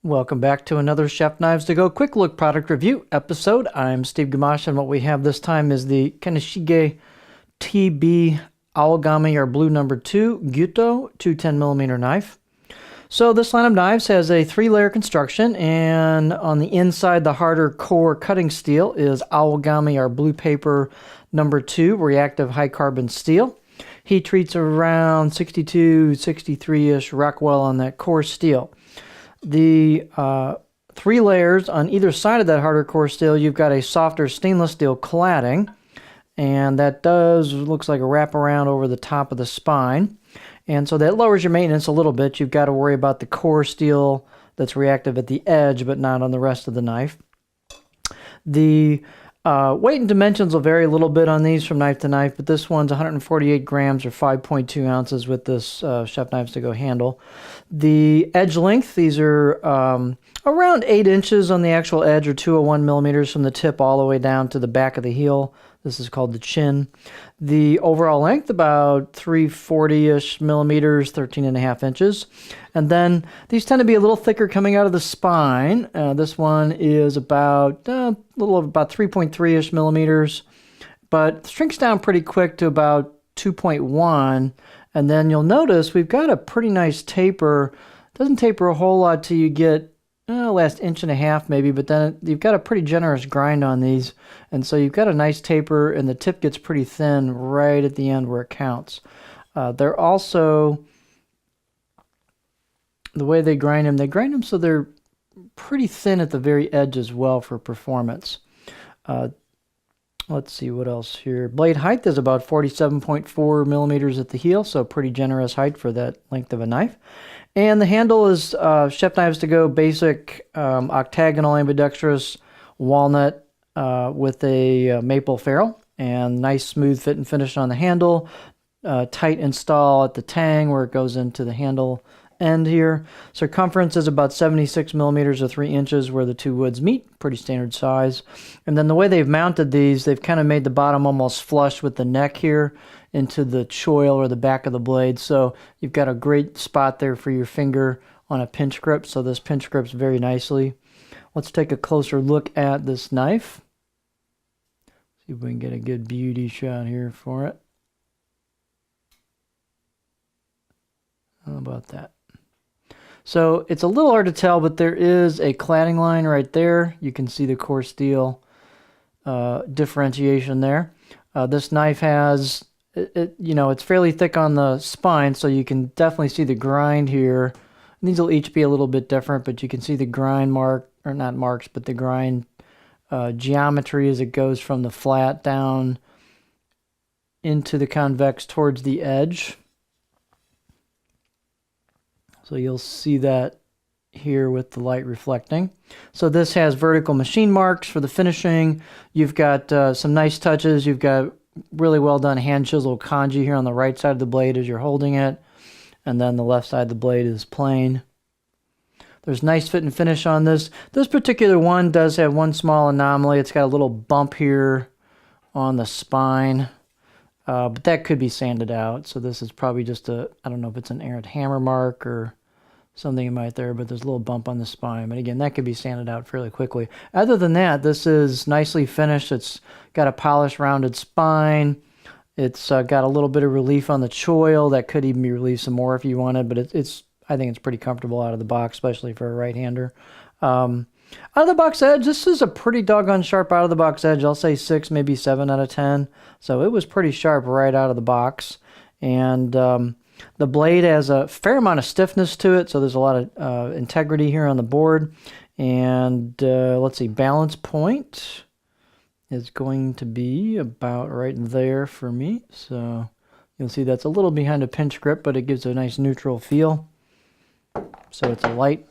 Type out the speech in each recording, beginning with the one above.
Welcome back to another Chef Knives to Go quick look product review episode. I'm Steve Gamache, and what we have this time is the Kaneshige TB Owlgami or Blue number 2 Gyuto 210mm knife. So this line of knives has a 3-layer construction, and on the inside the harder core cutting steel is Owlgami or Blue paper number 2 reactive high carbon steel. Heat treats around 62, 63-ish Rockwell on that core steel. The 3 layers on either side of that harder core steel, you've got a softer stainless steel cladding, and that looks like a wraparound over the top of the spine. And so that lowers your maintenance a little bit. You've got to worry about the core steel that's reactive at the edge, but not on the rest of the knife. The weight and dimensions will vary a little bit on these from knife to knife, but this one's 148 grams or 5.2 ounces with this Chef Knives to Go handle. The edge length, these are around 8 inches on the actual edge, or 201 millimeters from the tip all the way down to the back of the heel. This is called the chin. The overall length, about 340-ish millimeters, 13.5 inches. And then these tend to be a little thicker coming out of the spine. This one is about a little over about 3.3-ish millimeters, but shrinks down pretty quick to about 2.1. And then you'll notice we've got a pretty nice taper. Doesn't taper a whole lot till you get last 1.5 inches maybe, but then you've got a pretty generous grind on these, and so you've got a nice taper, and the tip gets pretty thin right at the end where it counts. They're also, the way they grind them so they're pretty thin at the very edge as well for performance. Let's see what else here. Blade height is about 47.4 millimeters at the heel, so pretty generous height for that length of a knife. And the handle is Chef Knives to Go basic octagonal ambidextrous walnut with a maple ferrule, and nice smooth fit and finish on the handle. Tight install at the tang where it goes into the handle end here. Circumference is about 76 millimeters or 3 inches where the two woods meet. Pretty standard size. And then the way they've mounted these, they've kind of made the bottom almost flush with the neck here into the choil or the back of the blade. So you've got a great spot there for your finger on a pinch grip. So this pinch grips very nicely. Let's take a closer look at this knife. See if we can get a good beauty shot here for it. How about that? So it's a little hard to tell, but there is a cladding line right there. You can see the core steel differentiation there. This knife has, it's fairly thick on the spine, so you can definitely see the grind here. And these will each be a little bit different, but you can see the grind mark, or not marks, but the grind geometry as it goes from the flat down into the convex towards the edge. So you'll see that here with the light reflecting. So this has vertical machine marks for the finishing. You've got some nice touches. You've got really well done hand chiseled kanji here on the right side of the blade as you're holding it. And then the left side of the blade is plain. There's nice fit and finish on this. This particular one does have one small anomaly. It's got a little bump here on the spine. But that could be sanded out. So this is probably just I don't know if it's an errant hammer mark or something right there, but there's a little bump on the spine. But again, that could be sanded out fairly quickly. Other than that, this is nicely finished. It's got a polished rounded spine. It's got a little bit of relief on the choil. That could even be relieved some more if you wanted, but I think it's pretty comfortable out of the box, especially for a right-hander. Out of the box edge, this is a pretty doggone sharp out of the box edge. I'll say 6, maybe 7 out of 10. So it was pretty sharp right out of the box. And the blade has a fair amount of stiffness to it, so there's a lot of integrity here on the board. And let's see, balance point is going to be about right there for me. So you'll see that's a little behind a pinch grip, but it gives a nice neutral feel. So it's a light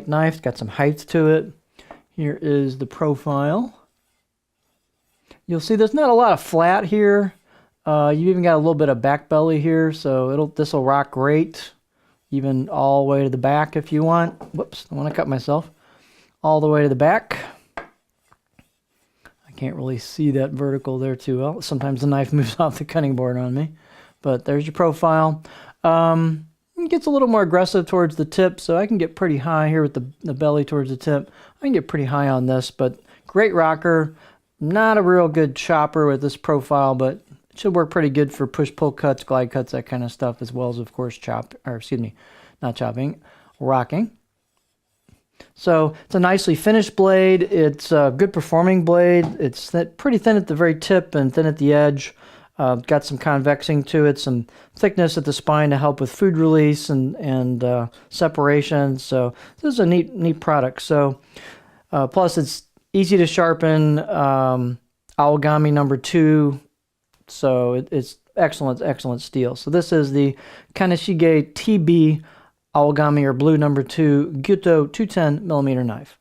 knife. It's got some height to it. Here is the profile. You'll see there's not a lot of flat here. You even got a little bit of back belly here, so this will rock great, even all the way to the back if you want. Whoops, I want to cut myself. All the way to the back. I can't really see that vertical there too well. Sometimes the knife moves off the cutting board on me, but there's your profile. It gets a little more aggressive towards the tip, so I can get pretty high here with the belly towards the tip. I can get pretty high on this, but great rocker. Not a real good chopper with this profile, but it should work pretty good for push-pull cuts, glide cuts, that kind of stuff, as well as, of course, not chopping, rocking. So it's a nicely finished blade. It's a good performing blade. It's pretty thin at the very tip and thin at the edge. Got some convexing to it, some thickness at the spine to help with food release and separation. So this is a neat product. So plus it's easy to sharpen. Aogami number 2. So it's excellent steel. So this is the Kaneshige TB Aogami or blue number 2 Gyuto 210mm knife.